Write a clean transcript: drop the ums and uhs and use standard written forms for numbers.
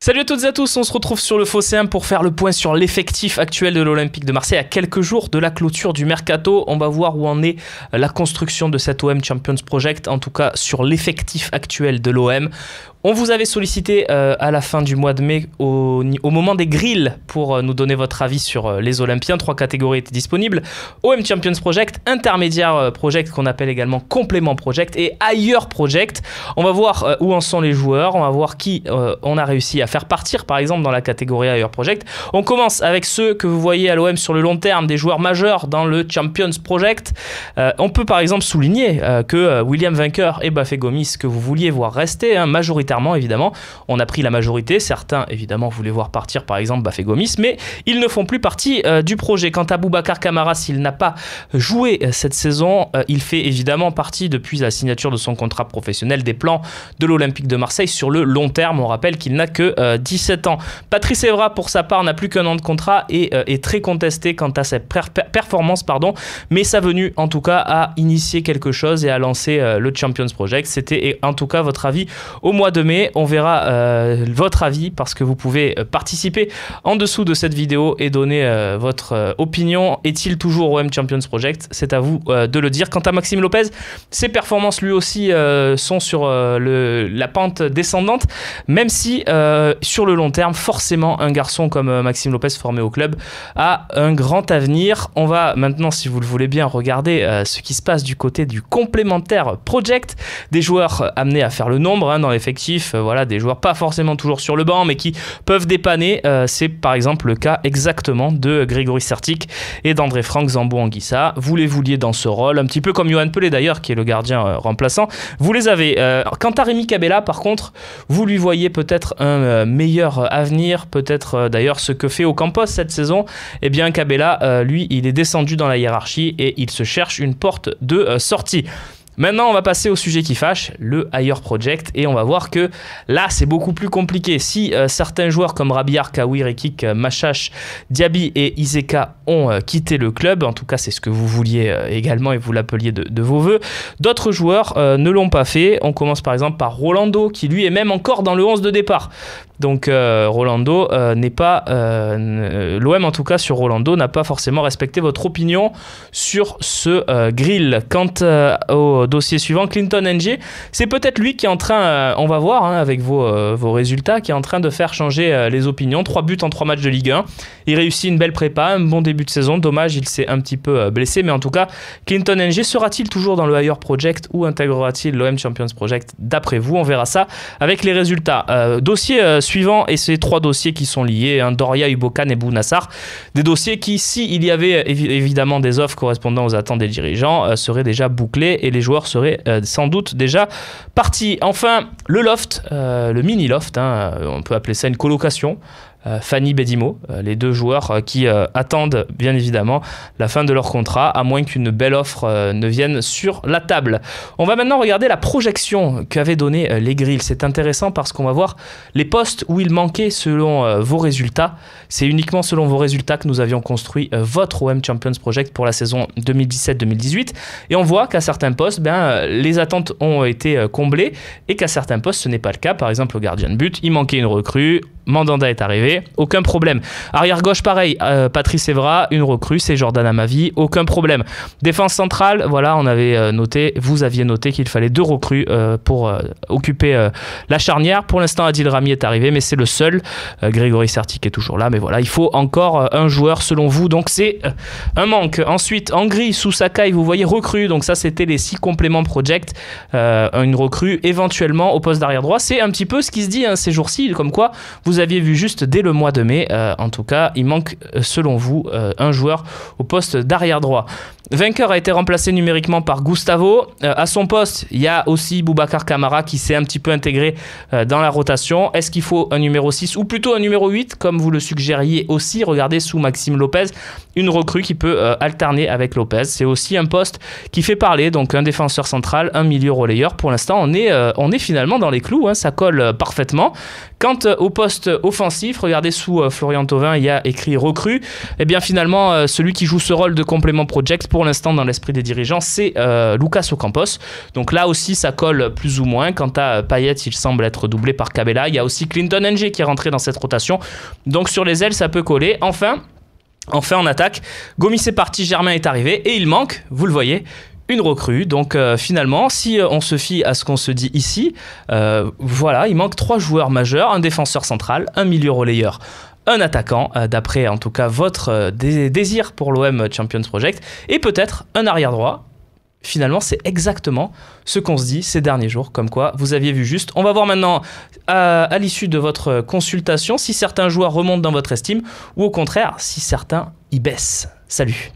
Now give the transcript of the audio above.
Salut à toutes et à tous, on se retrouve sur le Phocéen pour faire le point sur l'effectif actuel de l'Olympique de Marseille à quelques jours de la clôture du Mercato. On va voir où en est la construction de cet OM Champions Project, en tout cas sur l'effectif actuel de l'OM. On vous avait sollicité à la fin du mois de mai au moment des grilles pour nous donner votre avis sur les Olympiens. 3 catégories étaient disponibles. OM Champions Project, Intermédiaire Project qu'on appelle également Complément Project et Ailleurs Project. On va voir où en sont les joueurs, on va voir qui on a réussi à faire partir par exemple dans la catégorie Ailleurs Project. On commence avec ceux que vous voyez à l'OM sur le long terme, des joueurs majeurs dans le Champions Project. On peut par exemple souligner que William Vainqueur et Bafé Gomis que vous vouliez voir rester, majoritairement évidemment, on a pris la majorité. Certains évidemment voulaient voir partir par exemple Bafé Gomis, mais ils ne font plus partie du projet. Quant à Boubacar Kamara, s'il n'a pas joué cette saison, il fait évidemment partie depuis la signature de son contrat professionnel des plans de l'Olympique de Marseille sur le long terme. On rappelle qu'il n'a que 17 ans. Patrice Evra pour sa part n'a plus qu'un an de contrat et est très contesté quant à sa performance, mais sa venue en tout cas a initié quelque chose et a lancé le Champions Project. C'était en tout cas votre avis au mois de mai. On verra votre avis parce que vous pouvez participer en dessous de cette vidéo et donner votre opinion. Est-il toujours OM Champions Project? C'est à vous de le dire. Quant à Maxime Lopez, ses performances lui aussi sont sur la pente descendante, même si sur le long terme, forcément un garçon comme Maxime Lopez formé au club a un grand avenir. On va maintenant, si vous le voulez bien, regarder ce qui se passe du côté du complémentaire Project, des joueurs amenés à faire le nombre dans l'effectif. Voilà, des joueurs pas forcément toujours sur le banc mais qui peuvent dépanner. C'est par exemple le cas exactement de Grégory Sertic et d'André Franck Zambo-Anguissa. Vous les vouliez dans ce rôle, un petit peu comme Yohan Pelé d'ailleurs qui est le gardien remplaçant. Vous les avez. Quant à Rémi Cabella par contre, vous lui voyez peut-être un meilleur avenir, peut-être d'ailleurs ce que fait Ocampos cette saison. Eh bien Cabella, lui, il est descendu dans la hiérarchie et il se cherche une porte de sortie. Maintenant, on va passer au sujet qui fâche, le Ailleurs Project, et on va voir que là, c'est beaucoup plus compliqué. Si certains joueurs comme Rabiar, Kawi, Rekik, Machache, Diaby et Iseka ont quitté le club, en tout cas, c'est ce que vous vouliez également et vous l'appeliez de vos voeux, d'autres joueurs ne l'ont pas fait. On commence par exemple par Rolando, qui lui est même encore dans le 11 de départ. Donc Rolando n'est pas... l'OM en tout cas sur Rolando n'a pas forcément respecté votre opinion sur ce grill. Quant au dossier suivant, Clinton NG, c'est peut-être lui qui est en train, on va voir avec vos résultats, qui est en train de faire changer les opinions. 3 buts en 3 matchs de Ligue 1. Il réussit une belle prépa, un bon début de saison. Dommage, il s'est un petit peu blessé, mais en tout cas, Clinton NG sera-t-il toujours dans le Ailleurs Project ou intégrera-t-il l'OM Champions Project d'après vous? On verra ça avec les résultats. Dossier suivant, et ces 3 dossiers qui sont liés, Doria, Ubokan et Bounassar, des dossiers qui, s'il y avait évidemment des offres correspondant aux attentes des dirigeants, seraient déjà bouclés et les joueurs seraient sans doute déjà partis. Enfin, le loft, le mini-loft, on peut appeler ça une colocation, Fanny Bedimo, les 2 joueurs qui attendent bien évidemment la fin de leur contrat, à moins qu'une belle offre ne vienne sur la table. On va maintenant regarder la projection qu'avaient donné les grilles. C'est intéressant parce qu'on va voir les postes où il manquait selon vos résultats. C'est uniquement selon vos résultats que nous avions construit votre OM Champions Project pour la saison 2017-2018. Et on voit qu'à certains postes, les attentes ont été comblées et qu'à certains postes, ce n'est pas le cas. Par exemple, au gardien de but, il manquait une recrue. Mandanda est arrivé, aucun problème. Arrière gauche, pareil, Patrice Evra, une recrue, c'est Jordan Amavi, aucun problème. Défense centrale, voilà, on avait noté, vous aviez noté qu'il fallait 2 recrues pour occuper la charnière. Pour l'instant, Adil Rami est arrivé, mais c'est le seul. Grégory Sertic est toujours là, mais voilà, il faut encore un joueur selon vous, donc c'est un manque. Ensuite, en gris, sous Sakai, vous voyez recrue, donc ça c'était les 6 compléments project, une recrue éventuellement au poste d'arrière droit. C'est un petit peu ce qui se dit ces jours-ci, comme quoi vous aviez vu juste dès le mois de mai, en tout cas, il manque selon vous un joueur au poste d'arrière droit. Vainqueur a été remplacé numériquement par Gustavo. À son poste, il y a aussi Boubacar Kamara qui s'est un petit peu intégré dans la rotation. Est-ce qu'il faut un numéro 6 ou plutôt un numéro 8 comme vous le suggériez aussi? Regardez sous Maxime Lopez, une recrue qui peut alterner avec Lopez. C'est aussi un poste qui fait parler, donc un défenseur central, un milieu relayeur. Pour l'instant, on est finalement dans les clous, ça colle parfaitement. Quant au poste poste offensif, regardez sous Florian Thauvin, il y a écrit recrue. Et bien finalement, celui qui joue ce rôle de complément project pour l'instant dans l'esprit des dirigeants, c'est Lucas Ocampos. Donc là aussi, ça colle plus ou moins. Quant à Payet, il semble être doublé par Cabella. Il y a aussi Clinton Ng qui est rentré dans cette rotation. Donc sur les ailes, ça peut coller. Enfin, en attaque, Gomis est parti, Germain est arrivé et il manque, vous le voyez, une recrue. Donc finalement, si on se fie à ce qu'on se dit ici, voilà, il manque 3 joueurs majeurs, un défenseur central, un milieu relayeur, un attaquant, d'après en tout cas votre désir pour l'OM Champions Project, et peut-être un arrière droit. Finalement, c'est exactement ce qu'on se dit ces derniers jours, comme quoi vous aviez vu juste. On va voir maintenant, à l'issue de votre consultation, si certains joueurs remontent dans votre estime, ou au contraire, si certains y baissent. Salut!